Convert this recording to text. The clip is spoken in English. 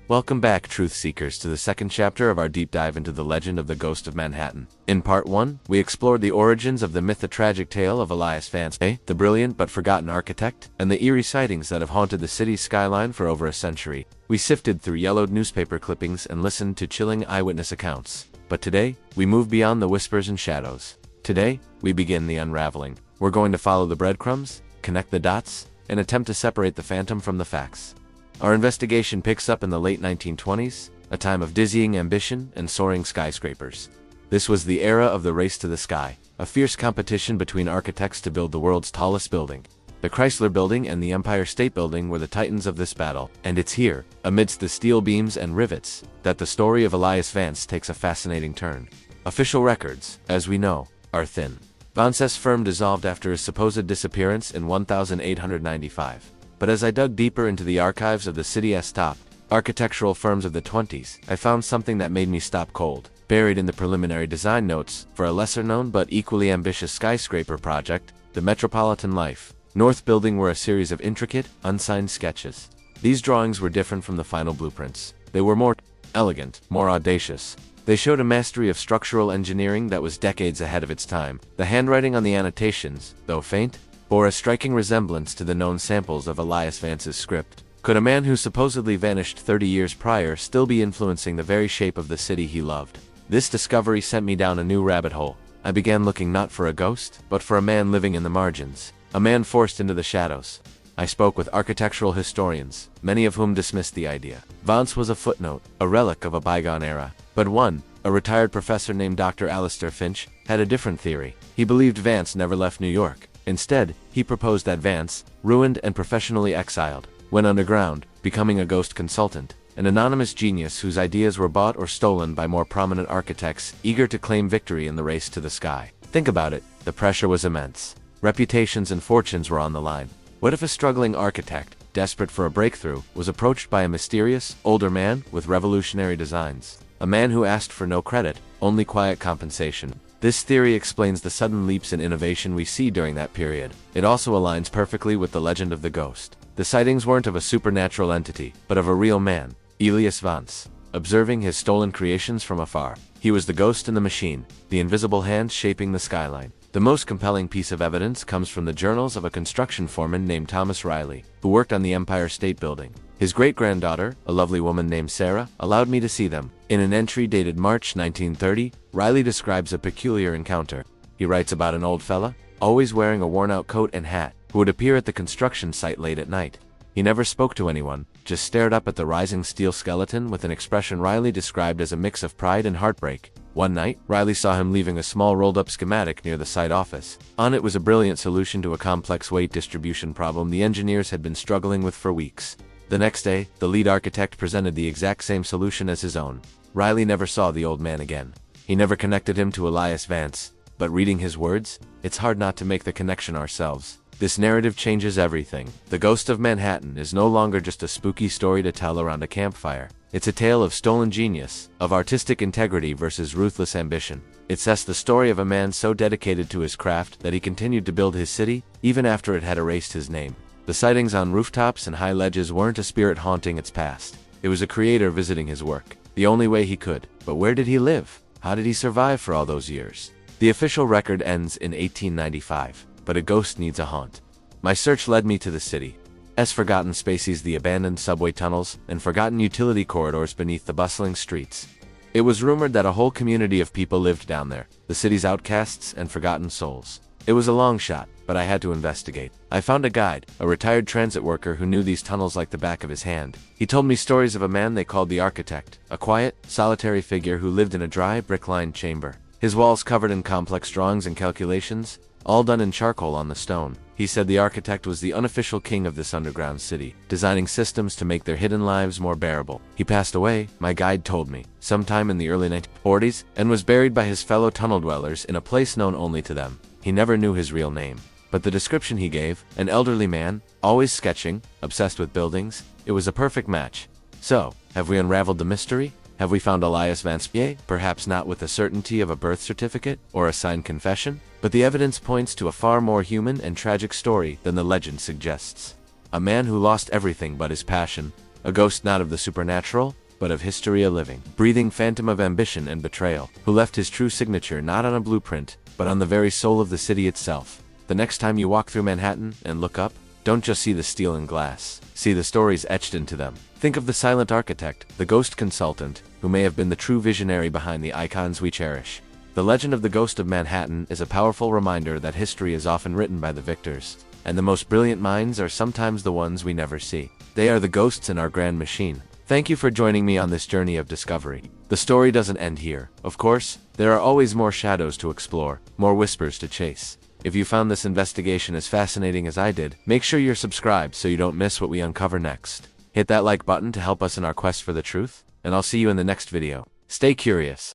Welcome back, truth seekers, to the second chapter of our deep dive into the legend of the Ghost of Manhattan. In part 1, we explored the origins of the myth-tragic tale of Elias Vance, the brilliant but forgotten architect, and the eerie sightings that have haunted the city's skyline for over a century. We sifted through yellowed newspaper clippings and listened to chilling eyewitness accounts. But today, we move beyond the whispers and shadows. Today, we begin the unraveling. We're going to follow the breadcrumbs, connect the dots, and attempt to separate the phantom from the facts. Our investigation picks up in the late 1920s, a time of dizzying ambition and soaring skyscrapers. This was the era of the race to the sky, a fierce competition between architects to build the world's tallest building. The Chrysler Building and the Empire State Building were the titans of this battle, and it's here, amidst the steel beams and rivets, that the story of Elias Vance takes a fascinating turn. Official records, as we know, are thin. Vance's firm dissolved after his supposed disappearance in 1895. But as I dug deeper into the archives of the city's top architectural firms of the 20s, I found something that made me stop cold. Buried in the preliminary design notes for a lesser-known but equally ambitious skyscraper project, the Metropolitan Life North Building, were a series of intricate, unsigned sketches. These drawings were different from the final blueprints. They were more elegant, more audacious. They showed a mastery of structural engineering that was decades ahead of its time. The handwriting on the annotations, though faint, bore a striking resemblance to the known samples of Elias Vance's script. Could a man who supposedly vanished 30 years prior still be influencing the very shape of the city he loved? This discovery sent me down a new rabbit hole. I began looking not for a ghost, but for a man living in the margins, a man forced into the shadows. I spoke with architectural historians, many of whom dismissed the idea. Vance was a footnote, a relic of a bygone era. But one, a retired professor named Dr. Alistair Finch, had a different theory. He believed Vance never left New York. Instead, he proposed that Vance, ruined and professionally exiled, went underground, becoming a ghost consultant, an anonymous genius whose ideas were bought or stolen by more prominent architects eager to claim victory in the race to the sky. Think about it, the pressure was immense. Reputations and fortunes were on the line. What if a struggling architect, desperate for a breakthrough, was approached by a mysterious, older man with revolutionary designs? A man who asked for no credit, only quiet compensation. This theory explains the sudden leaps in innovation we see during that period. It also aligns perfectly with the legend of the ghost. The sightings weren't of a supernatural entity, but of a real man, Elias Vance. Observing his stolen creations from afar, he was the ghost in the machine, the invisible hand shaping the skyline. The most compelling piece of evidence comes from the journals of a construction foreman named Thomas Riley, who worked on the Empire State Building. His great-granddaughter, a lovely woman named Sarah, allowed me to see them. In an entry dated March 1930, Riley describes a peculiar encounter. He writes about an old fella, always wearing a worn-out coat and hat, who would appear at the construction site late at night. He never spoke to anyone, just stared up at the rising steel skeleton with an expression Riley described as a mix of pride and heartbreak. One night, Riley saw him leaving a small rolled-up schematic near the site office. On it was a brilliant solution to a complex weight distribution problem the engineers had been struggling with for weeks. The next day, the lead architect presented the exact same solution as his own. Riley never saw the old man again. He never connected him to Elias Vance, but reading his words, it's hard not to make the connection ourselves. This narrative changes everything. The Ghost of Manhattan is no longer just a spooky story to tell around a campfire. It's a tale of stolen genius, of artistic integrity versus ruthless ambition. It says the story of a man so dedicated to his craft that he continued to build his city, even after it had erased his name. The sightings on rooftops and high ledges weren't a spirit haunting its past. It was a creator visiting his work, the only way he could. But where did he live? How did he survive for all those years? The official record ends in 1895, but a ghost needs a haunt. My search led me to the city's forgotten spaces, the abandoned subway tunnels, and forgotten utility corridors beneath the bustling streets. It was rumored that a whole community of people lived down there, the city's outcasts and forgotten souls. It was a long shot, but I had to investigate. I found a guide, a retired transit worker who knew these tunnels like the back of his hand. He told me stories of a man they called the architect, a quiet, solitary figure who lived in a dry, brick-lined chamber. His walls covered in complex drawings and calculations, all done in charcoal on the stone. He said the architect was the unofficial king of this underground city, designing systems to make their hidden lives more bearable. He passed away, my guide told me, sometime in the early 1940s, and was buried by his fellow tunnel dwellers in a place known only to them. He never knew his real name. But the description he gave, an elderly man, always sketching, obsessed with buildings, it was a perfect match. So, have we unraveled the mystery? Have we found Elias Vance? Perhaps not with the certainty of a birth certificate or a signed confession, but the evidence points to a far more human and tragic story than the legend suggests. A man who lost everything but his passion, A ghost not of the supernatural, but of history a living, breathing phantom of ambition and betrayal, who left his true signature not on a blueprint, but on the very soul of the city itself. The next time you walk through Manhattan and look up, don't just see the steel and glass. See the stories etched into them. Think of the silent architect, the ghost consultant, who may have been the true visionary behind the icons we cherish. The legend of the Ghost of Manhattan is a powerful reminder that history is often written by the victors, and the most brilliant minds are sometimes the ones we never see. They are the ghosts in our grand machine. Thank you for joining me on this journey of discovery. The story doesn't end here. Of course, there are always more shadows to explore, more whispers to chase. If you found this investigation as fascinating as I did, make sure you're subscribed so you don't miss what we uncover next. Hit that like button to help us in our quest for the truth, and I'll see you in the next video. Stay curious.